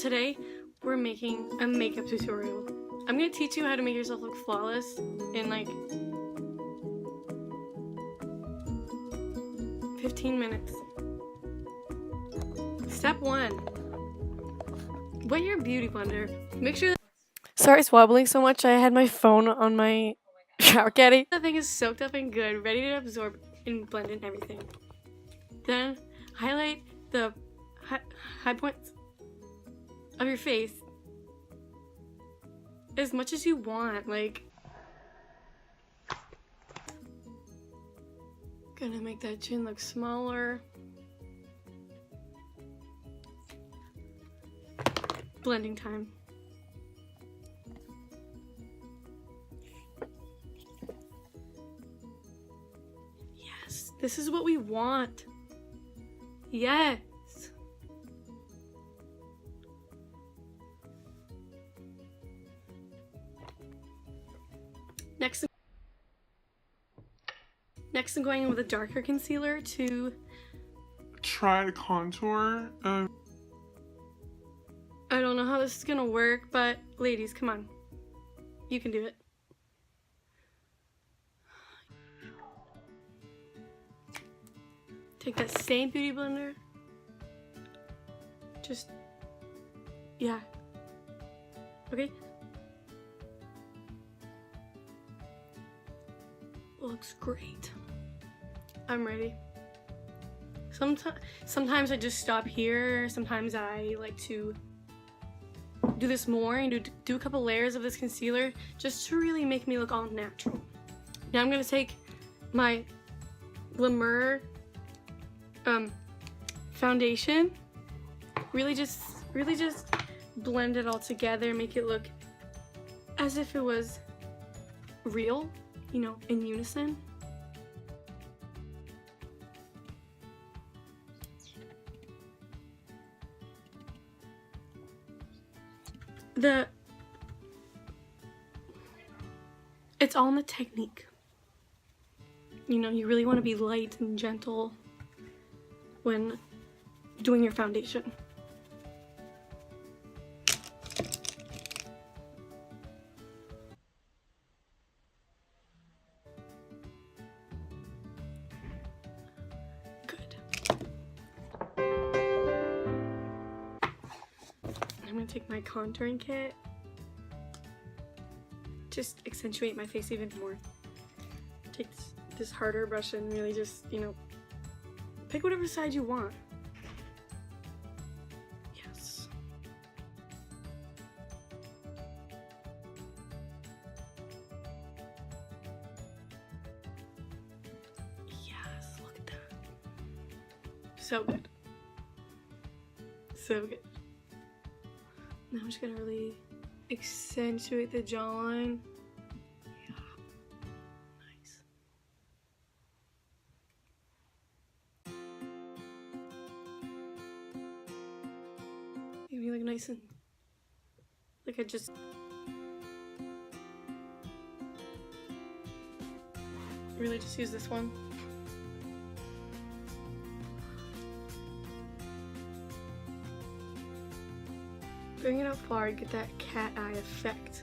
today we're making a makeup tutorial. I'm gonna teach you how to make yourself look flawless in like 15 minutes. Step 1. Wet your beauty blender. Make sure that sorry it's wobbling so much. I had my phone on my shower caddy. The thing is soaked up and good, ready to absorb and blend in everything. Then highlight the high points of your face as much as you want. Like, gonna make that chin look smaller. Blending time. Yes, this is what we want. Yes. Next I'm going in with a darker concealer to try to contour. I don't know how this is gonna work, but ladies, come on. You can do it. Take that same beauty blender. Just, yeah. Okay. Looks great. I'm ready. Sometimes I just stop here. Sometimes I like to do this more and do a couple layers of this concealer just to really make me look all natural. Now I'm gonna take my Glamour foundation. Really just blend it all together, make it look as if it was real, you know, in unison. It's all in the technique. You know, you really want to be light and gentle when doing your foundation. Good. I'm gonna take my contouring kit. Just accentuate my face even more. Take this harder brush and really just, you know, pick whatever side you want. Yes. Yes, look at that. So good. So good. Now I'm just gonna really accentuate the jawline. Yeah. Nice. Make me look nice and like I just really just use this one. Bring it up far and get that cat eye effect.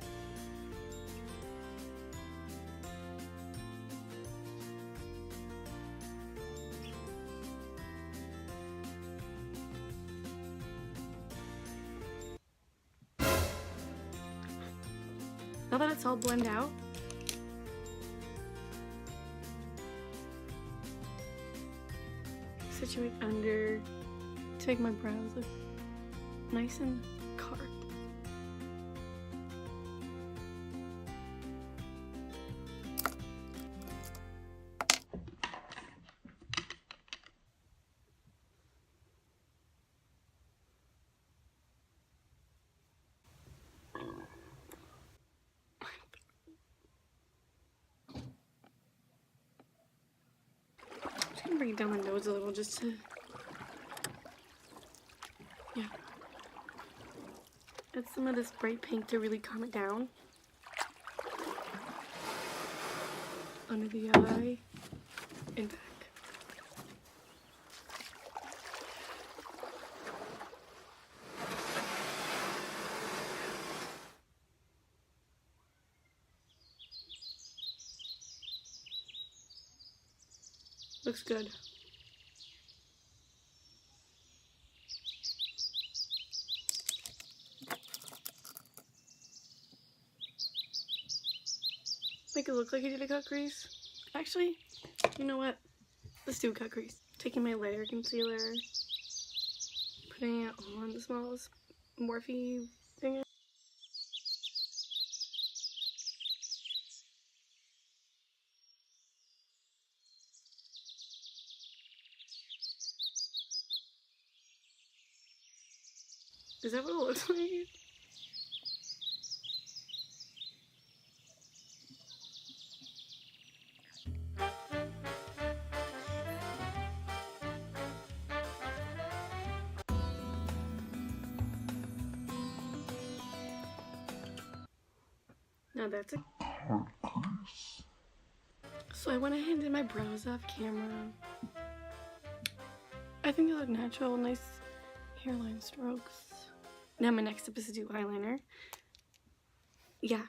Now that it's all blended out, situate under to make my brows look nice and carved. I'm just gonna bring it down my nose a little just to, yeah. Add some of this bright pink to really calm it down. Under the eye and back. Looks good. Make it look like I did a cut crease. Actually, you know what? Let's do a cut crease. Taking my layer concealer, putting it on the smallest Morphe thing. Is that what it looks like? Now that's it. So I went ahead and did my brows off camera. I think they look natural, nice hairline strokes. Now my next step is to do eyeliner. Yeah,